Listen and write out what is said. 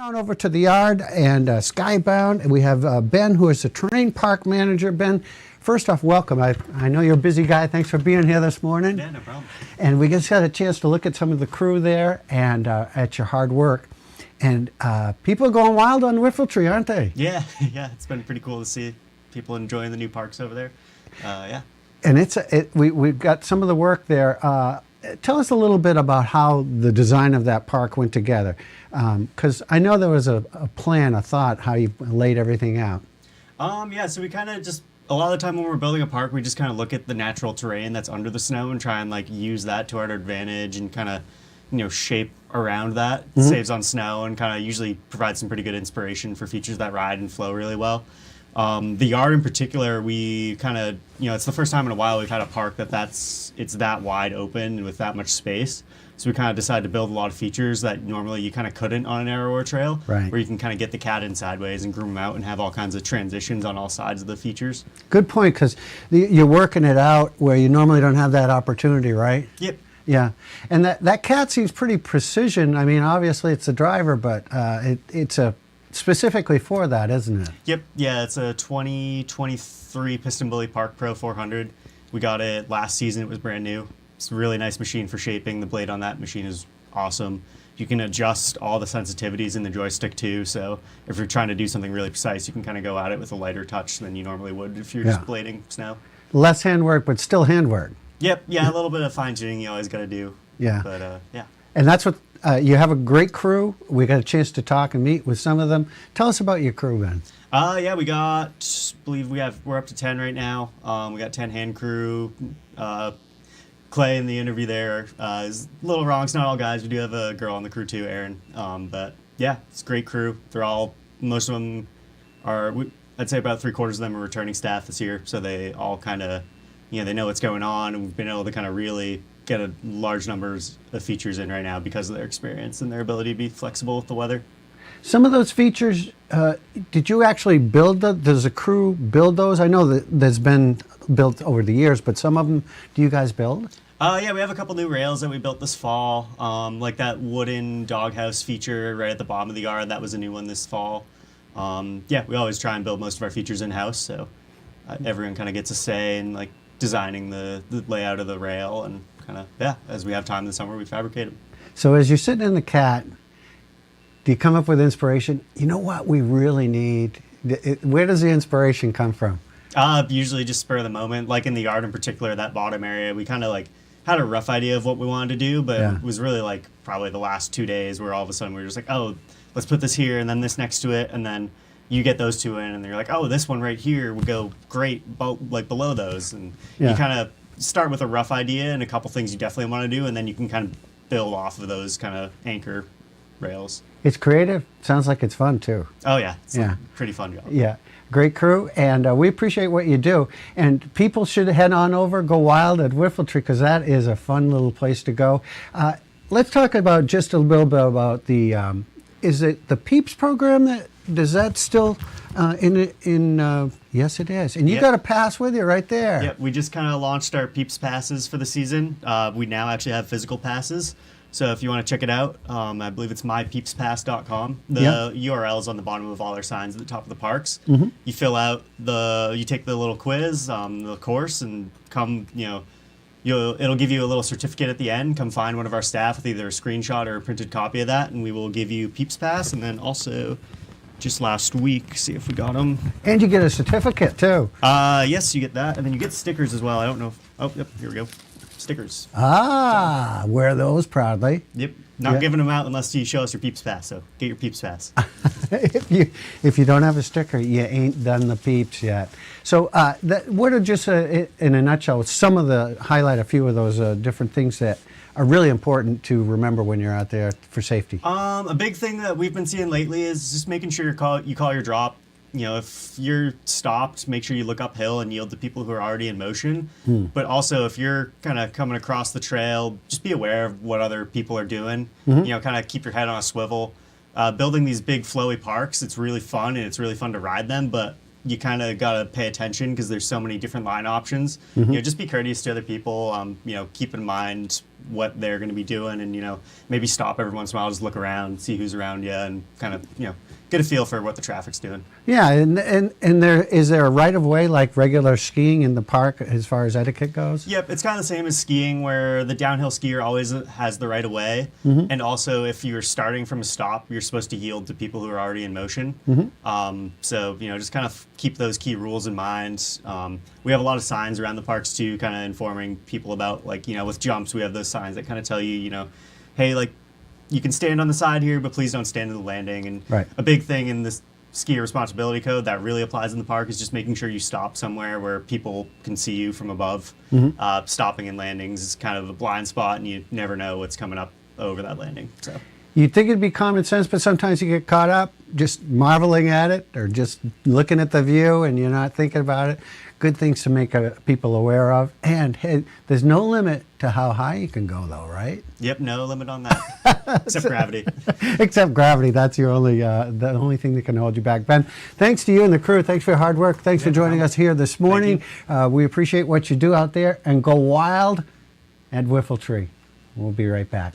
On over to the yard and Skybound, and we have Ben, who is the terrain park manager. Ben, first off, welcome. I know you're a busy guy. Thanks for being here this morning. Yeah, no problem. And we just had a chance to look at some of the crew there and at your hard work. And people are going wild on Whiffletree, aren't they? Yeah, it's been pretty cool to see people enjoying the new parks over there. Yeah. And we've got some of the work there. Tell us a little bit about how the design of that park went together. Because I know there was a plan, a thought, how you laid everything out. Yeah, so we kind of just, a lot of the time when we're building a park, we just kind of look at the natural terrain that's under the snow and try and like use that to our advantage and kind of, shape around that. Mm-hmm. Saves on snow and kind of usually provides some pretty good inspiration for features that ride and flow really well. The yard in particular, we kind of, it's the first time in a while we've had a park it's that wide open and with that much space. So we kind of decided to build a lot of features that normally you kind of couldn't on a narrower trail, right, where you can kind of get the cat in sideways and groom them out and have all kinds of transitions on all sides of the features. Good point, because you're working it out where you normally don't have that opportunity, right? Yep. Yeah, and that cat seems pretty precision. I mean, obviously it's the driver, but it's specifically for that, isn't it? Yep. Yeah, it's a 2023 Piston Bully Park Pro 400. We got it last season. It was brand new. It's a really nice machine for shaping. The blade on that machine is awesome. You can adjust all the sensitivities in the joystick too, so if you're trying to do something really precise, you can kind of go at it with a lighter touch than you normally would if you're just blading snow. Less handwork, but still handwork. Yep, yeah, a little bit of fine-tuning you always got to do. Yeah. But, yeah. And that's what, you have a great crew. We got a chance to talk and meet with some of them. Tell us about your crew, Ben. Yeah, we're up to 10 right now. We got 10 hand crew. Clay in the interview there is a little wrong. It's not all guys. We do have a girl on the crew too, Erin. But yeah, it's a great crew. Most of them are, I'd say about 3/4 of them are returning staff this year. So they all kind of, they know what's going on. And we've been able to kind of really get a large numbers of features in right now because of their experience and their ability to be flexible with the weather. Some of those features, did you actually build does the crew build those? I know that there's been built over the years, but some of them, do you guys build? Yeah, we have a couple new rails that we built this fall, like that wooden doghouse feature right at the bottom of the yard. That was a new one this fall. Yeah, we always try and build most of our features in-house, so everyone kind of gets a say in like designing the layout of the rail, and kind of, as we have time this summer, we fabricate them. So as you're sitting in the cat, do you come up with inspiration? You know what we really need? Where does the inspiration come from? Usually just spur of the moment. Like in the yard in particular, that bottom area, we kind of like had a rough idea of what we wanted to do, but it was really like probably the last 2 days where all of a sudden we were just like, oh, let's put this here and then this next to it, and then you get those two in and you're like, oh, this one right here would go great like below those, and you kind of start with a rough idea and a couple things you definitely want to do, and then you can kind of build off of those kind of anchor rails. It's creative. Sounds like it's fun too. Oh yeah, it's a pretty fun job. Yeah. Great crew, and we appreciate what you do. And people should head on over, go wild at Whiffletree, because that is a fun little place to go. Let's talk about just a little bit about the, is it the PEEPS program? Does that still yes it is. And you got a pass with you right there. Yeah, we just kind of launched our PEEPS passes for the season. We now actually have physical passes. So if you want to check it out, I believe it's mypeepspass.com. The URL is on the bottom of all our signs at the top of the parks. Mm-hmm. You fill out you take the little quiz, the course, and come, it'll give you a little certificate at the end. Come find one of our staff with either a screenshot or a printed copy of that, and we will give you PEEPS Pass. And then also, just last week, see if we got them. And you get a certificate too. Yes, you get that, and then you get stickers as well. I don't know yep, here we go. Stickers. Wear those proudly. Yep. Not giving them out unless you show us your PEEPS Pass, so get your PEEPS Pass. if you don't have a sticker, you ain't done the PEEPS yet. So what are just, in a nutshell, highlight a few of those different things that are really important to remember when you're out there for safety? A big thing that we've been seeing lately is just making sure you call your drop. If you're stopped, make sure you look uphill and yield to people who are already in motion. But also, if you're kind of coming across the trail, just be aware of what other people are doing. Mm-hmm. Kind of keep your head on a swivel. Building these big flowy parks, it's really fun, and it's really fun to ride them, but you kind of got to pay attention because there's so many different line options. Mm-hmm. Just be courteous to other people. Keep in mind what they're going to be doing, and maybe stop every once in a while, just look around, see who's around you, and kind of get a feel for what the traffic's doing. Yeah, and is there a right of way like regular skiing in the park as far as etiquette goes? Yep, it's kind of the same as skiing, where the downhill skier always has the right of way, and also if you're starting from a stop, you're supposed to yield to people who are already in motion. So just kind of keep those key rules in mind. We have a lot of signs around the parks too, kind of informing people about, like, with jumps, we have those signs that kind of tell you, hey, like, you can stand on the side here, but please don't stand in the landing. And right. A big thing in this skier responsibility code that really applies in the park is just making sure you stop somewhere where people can see you from above. Stopping in landings is kind of a blind spot, and you never know what's coming up over that landing. So you'd think it'd be common sense, but sometimes you get caught up just marveling at it or just looking at the view and you're not thinking about it. Good things to make people aware of. And hey, there's no limit to how high you can go, though, right? Yep, no limit on that, except gravity. Except gravity. That's your the only thing that can hold you back. Ben, thanks to you and the crew. Thanks for your hard work. Thanks for joining us here this morning. We appreciate what you do out there, and go wild and whiffle tree. We'll be right back.